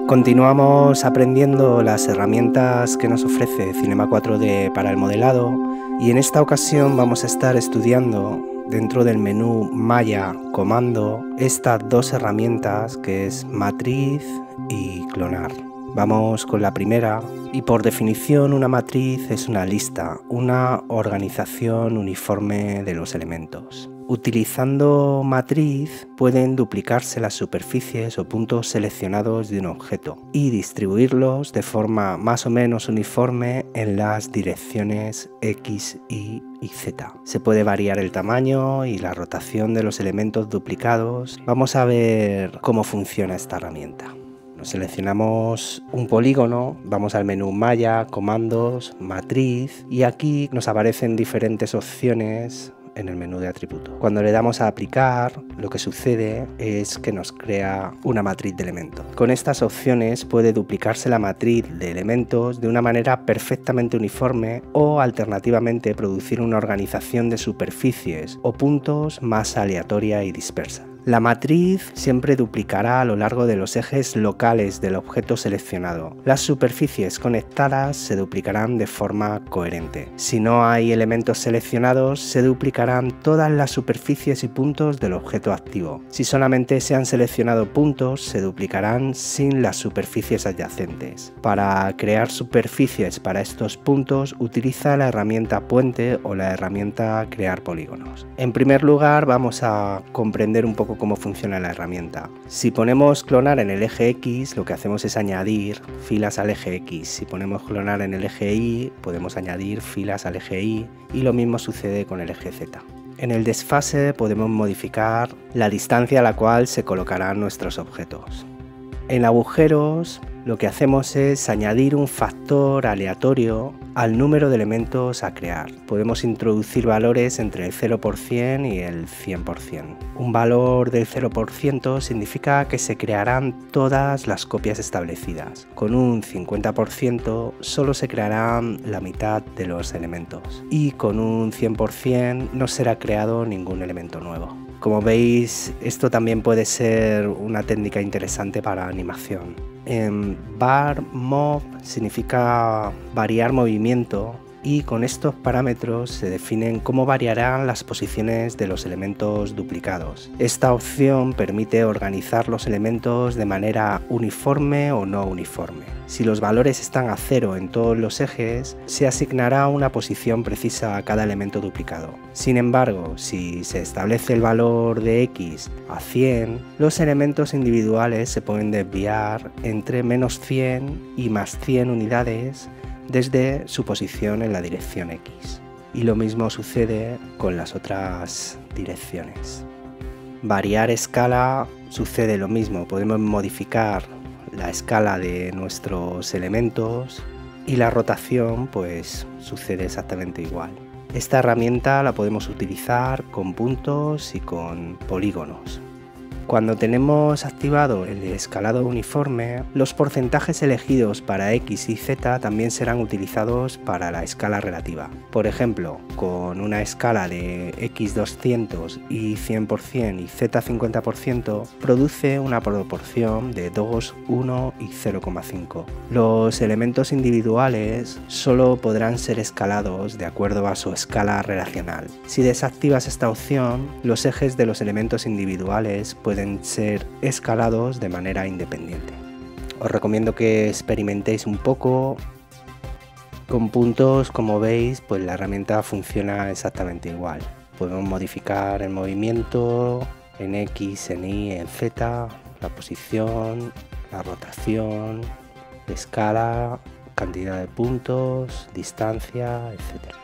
Continuamos aprendiendo las herramientas que nos ofrece Cinema 4D para el modelado y en esta ocasión vamos a estar estudiando dentro del menú Maya Comando estas dos herramientas que es Matriz y Clonar. Vamos con la primera y por definición una matriz es una lista, una organización uniforme de los elementos. Utilizando matriz pueden duplicarse las superficies o puntos seleccionados de un objeto y distribuirlos de forma más o menos uniforme en las direcciones X, Y y Z. Se puede variar el tamaño y la rotación de los elementos duplicados. Vamos a ver cómo funciona esta herramienta. Nos seleccionamos un polígono, vamos al menú Maya, Comandos, Matriz y aquí nos aparecen diferentes opciones en el menú de atributos. Cuando le damos a aplicar, lo que sucede es que nos crea una matriz de elementos. Con estas opciones puede duplicarse la matriz de elementos de una manera perfectamente uniforme o alternativamente producir una organización de superficies o puntos más aleatoria y dispersa. La matriz siempre duplicará a lo largo de los ejes locales del objeto seleccionado. Las superficies conectadas se duplicarán de forma coherente. Si no hay elementos seleccionados, se duplicarán todas las superficies y puntos del objeto activo. Si solamente se han seleccionado puntos, se duplicarán sin las superficies adyacentes. Para crear superficies para estos puntos, utiliza la herramienta Puente o la herramienta Crear polígonos. En primer lugar, vamos a comprender un poco cómo funciona la herramienta. Si ponemos clonar en el eje X, lo que hacemos es añadir filas al eje X. Si ponemos clonar en el eje Y, podemos añadir filas al eje Y y lo mismo sucede con el eje Z. En el desfase podemos modificar la distancia a la cual se colocarán nuestros objetos. En agujeros lo que hacemos es añadir un factor aleatorio al número de elementos a crear. Podemos introducir valores entre el 0% y el 100%. Un valor del 0% significa que se crearán todas las copias establecidas. Con un 50% solo se crearán la mitad de los elementos. Y con un 100% no será creado ningún elemento nuevo. Como veis, esto también puede ser una técnica interesante para animación. Var Mov significa variar movimiento y con estos parámetros se definen cómo variarán las posiciones de los elementos duplicados. Esta opción permite organizar los elementos de manera uniforme o no uniforme. Si los valores están a 0 en todos los ejes, se asignará una posición precisa a cada elemento duplicado. Sin embargo, si se establece el valor de X a 100, los elementos individuales se pueden desviar entre menos 100 y más 100 unidades desde su posición en la dirección X. Y lo mismo sucede con las otras direcciones. Variar escala sucede lo mismo, podemos modificar la escala de nuestros elementos y la rotación pues sucede exactamente igual. Esta herramienta la podemos utilizar con puntos y con polígonos. Cuando tenemos activado el escalado uniforme, los porcentajes elegidos para X y Z también serán utilizados para la escala relativa. Por ejemplo, con una escala de X 200 y 100% y Z 50%, produce una proporción de 2, 1 y 0,5. Los elementos individuales solo podrán ser escalados de acuerdo a su escala relacional. Si desactivas esta opción, los ejes de los elementos individuales pueden ser escalados de manera independiente. Os recomiendo que experimentéis un poco. Con puntos, como veis, pues la herramienta funciona exactamente igual. Podemos modificar el movimiento en X, en Y, en Z, la posición, la rotación, escala, cantidad de puntos, distancia, etc.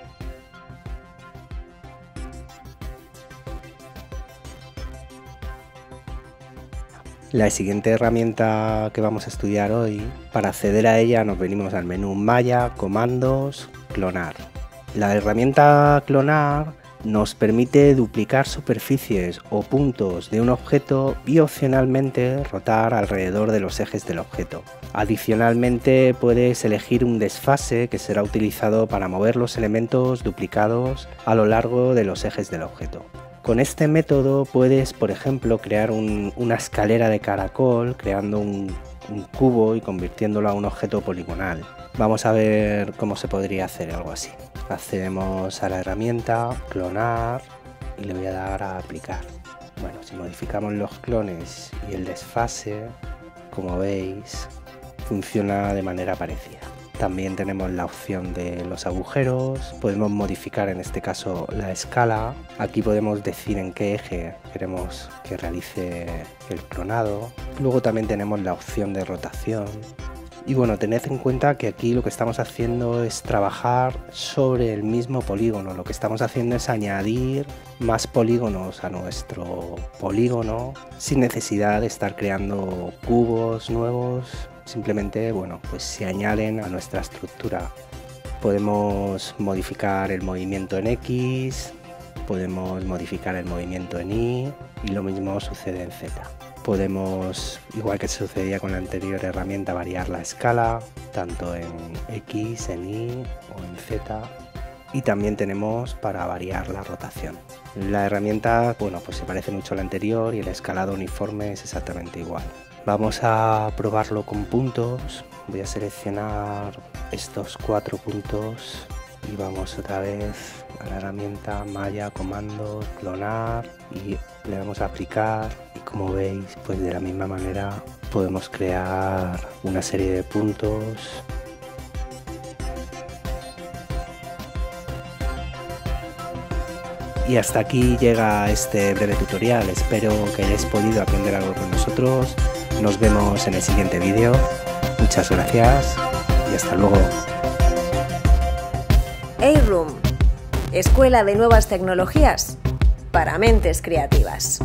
La siguiente herramienta que vamos a estudiar hoy, para acceder a ella nos venimos al menú Maya, Comandos, Clonar. La herramienta Clonar nos permite duplicar superficies o puntos de un objeto y opcionalmente rotar alrededor de los ejes del objeto. Adicionalmente puedes elegir un desfase que será utilizado para mover los elementos duplicados a lo largo de los ejes del objeto. Con este método puedes, por ejemplo, crear una escalera de caracol creando un un cubo y convirtiéndolo a un objeto poligonal. Vamos a ver cómo se podría hacer algo así. Accedemos a la herramienta, clonar, y le voy a dar a aplicar. Bueno, si modificamos los clones y el desfase, como veis, funciona de manera parecida. También tenemos la opción de los agujeros, podemos modificar en este caso la escala. Aquí podemos decir en qué eje queremos que realice el clonado. Luego también tenemos la opción de rotación. Y bueno, tened en cuenta que aquí lo que estamos haciendo es trabajar sobre el mismo polígono. Lo que estamos haciendo es añadir más polígonos a nuestro polígono sin necesidad de estar creando cubos nuevos. Simplemente, bueno, pues se añaden a nuestra estructura. Podemos modificar el movimiento en X, podemos modificar el movimiento en Y y lo mismo sucede en Z. Podemos, igual que sucedía con la anterior herramienta, variar la escala, tanto en X, en Y o en Z. Y también tenemos para variar la rotación. La herramienta, bueno, pues se parece mucho a la anterior y el escalado uniforme es exactamente igual. Vamos a probarlo con puntos. Voy a seleccionar estos 4 puntos y vamos otra vez a la herramienta malla, comando, clonar y le damos a aplicar. Y como veis, pues de la misma manera podemos crear una serie de puntos. Y hasta aquí llega este breve tutorial. Espero que hayáis podido aprender algo con nosotros. Nos vemos en el siguiente vídeo. Muchas gracias y hasta luego. A-Room, Escuela de Nuevas Tecnologías para Mentes Creativas.